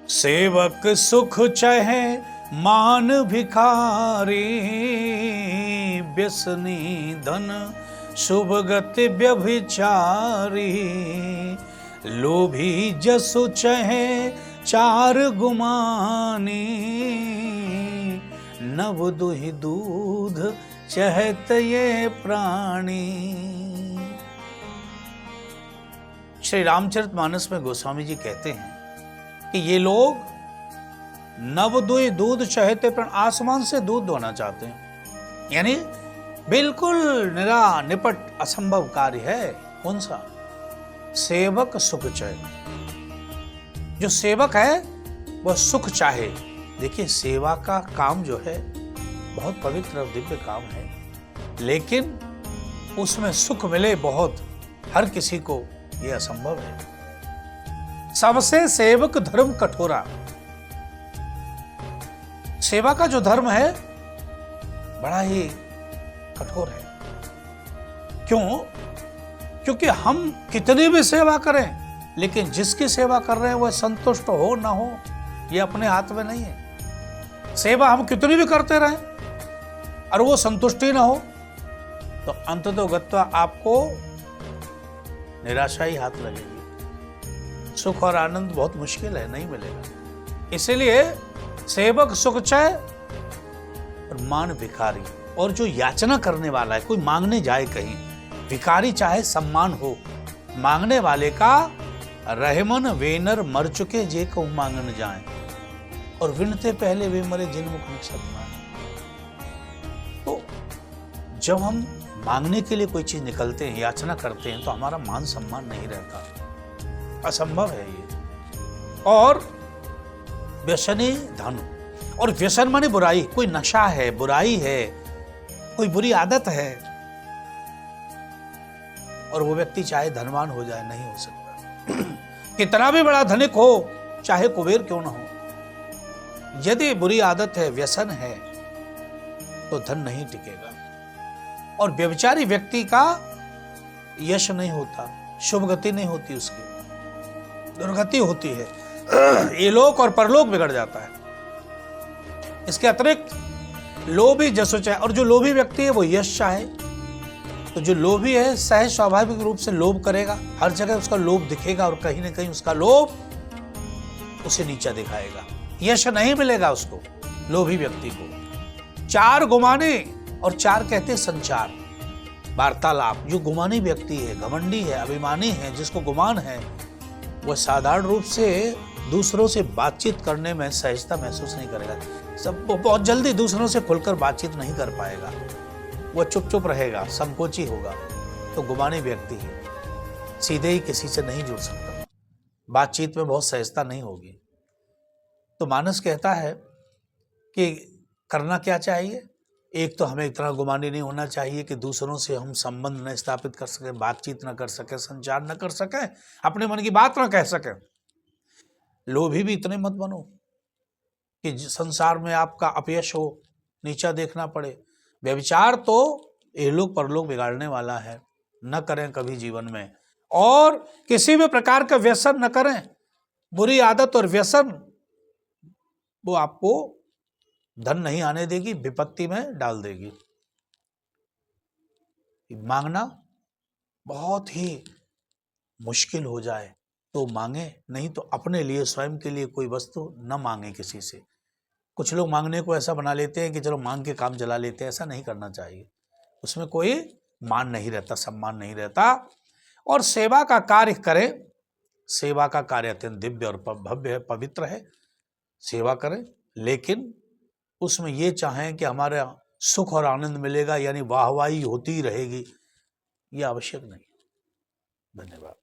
सेवक सुख चाहे मान भिखारी, व्यसनी धन शुभ गति व्यभिचारी। लोभी जसु चाहे चार गुमानी, नव दुहि दूध चहत ये प्राणी। श्री रामचरितमानस में गोस्वामी जी कहते हैं कि ये लोग नवदुई दूध चाहते प्राण, आसमान से दूध दोना चाहते हैं, यानी बिल्कुल निरा निपट असंभव कार्य है। कौन सा? सेवक सुख चाहे। जो सेवक है वह सुख चाहे। देखिए, सेवा का काम जो है बहुत पवित्र और दिव्य काम है, लेकिन उसमें सुख मिले बहुत, हर किसी को यह असंभव है। सबसे सेवक धर्म कठोरा। सेवा का जो धर्म है बड़ा ही कठोर है। क्यों? क्योंकि हम कितनी भी सेवा करें, लेकिन जिसकी सेवा कर रहे हैं वह संतुष्ट हो ना हो, यह अपने हाथ में नहीं है। सेवा हम कितनी भी करते रहें और वो संतुष्टि ना हो, तो अंततोगत्वा आपको निराशा ही हाथ लगेगी। सुख और आनंद बहुत मुश्किल है, नहीं मिलेगा। इसीलिए सेवक सुख चाहे और मान भिखारी। और जो याचना करने वाला है, कोई मांगने जाए कहीं, भिखारी चाहे सम्मान हो, मांगने वाले का रहमन वेनर मर चुके जे को मांगन जाए, और विनते पहले वे मरे जिन मुख निक्षत माने। तो जब हम मांगने के लिए कोई चीज निकलते हैं, याचना करते हैं, तो हमारा मान सम्मान नहीं रहता, असंभव है ये। और व्यसनी धन, और व्यसन माने बुराई, कोई नशा है, बुराई है, कोई बुरी आदत है, और वो व्यक्ति चाहे धनवान हो जाए, नहीं हो सकता। कितना भी बड़ा धनिक हो, चाहे कुबेर क्यों ना हो, यदि बुरी आदत है, व्यसन है, तो धन नहीं टिकेगा। और व्यभिचारी व्यक्ति का यश नहीं होता, शुभ गति नहीं होती, उसकी दुर्गति होती है। ये लोक और परलोक बिगड़ जाता है। इसके अतिरिक्त लोभी जसो चाहे, और जो लोभी व्यक्ति है वो यश चाहे। तो जो लोभी है सहज स्वाभाविक रूप से लोभ करेगा, हर जगह उसका लोभ दिखेगा, और कहीं ना कहीं उसका लोभ उसे नीचा दिखाएगा। यश नहीं मिलेगा उसको, लोभी व्यक्ति को। चार गुमाने, और चार कहते संचार, वार्तालाप। जो गुमानी व्यक्ति है, घमंडी है, अभिमानी है, जिसको गुमान है, वह साधारण रूप से दूसरों से बातचीत करने में सहजता महसूस नहीं करेगा। सब बहुत जल्दी दूसरों से खुलकर बातचीत नहीं कर पाएगा, वह चुप चुप रहेगा, संकोची होगा। तो गुमानी व्यक्ति है, सीधे ही किसी से नहीं जुड़ सकता, बातचीत में बहुत सहजता नहीं होगी। तो मानस कहता है कि करना क्या चाहिए? एक तो हमें इतना गुमानी नहीं होना चाहिए कि दूसरों से हम संबंध न स्थापित कर सकें, बातचीत न कर सकें, संचार न कर सकें, अपने मन की बात न कह सकें। लोभी भी इतने मत बनो कि संसार में आपका अपयश हो, नीचा देखना पड़े। व्यभिचार तो इहलोक परलोक बिगाड़ने वाला है, न करें कभी जीवन में। और किसी भी प्रकार का व्यसन न करें। बुरी आदत और व्यसन वो आपको धन नहीं आने देगी, विपत्ति में डाल देगी। मांगना बहुत ही मुश्किल हो जाए तो मांगे, नहीं तो अपने लिए, स्वयं के लिए कोई वस्तु न मांगे किसी से। कुछ लोग मांगने को ऐसा बना लेते हैं कि चलो मांग के काम चला लेते हैं, ऐसा नहीं करना चाहिए। उसमें कोई मान नहीं रहता, सम्मान नहीं रहता। और सेवा का कार्य करें, सेवा का कार्य अत्यंत दिव्य और भव्य है, पवित्र है। सेवा करें, लेकिन उसमें ये चाहें कि हमारा सुख और आनंद मिलेगा, यानी वाहवाही होती रहेगी, ये आवश्यक नहीं। धन्यवाद।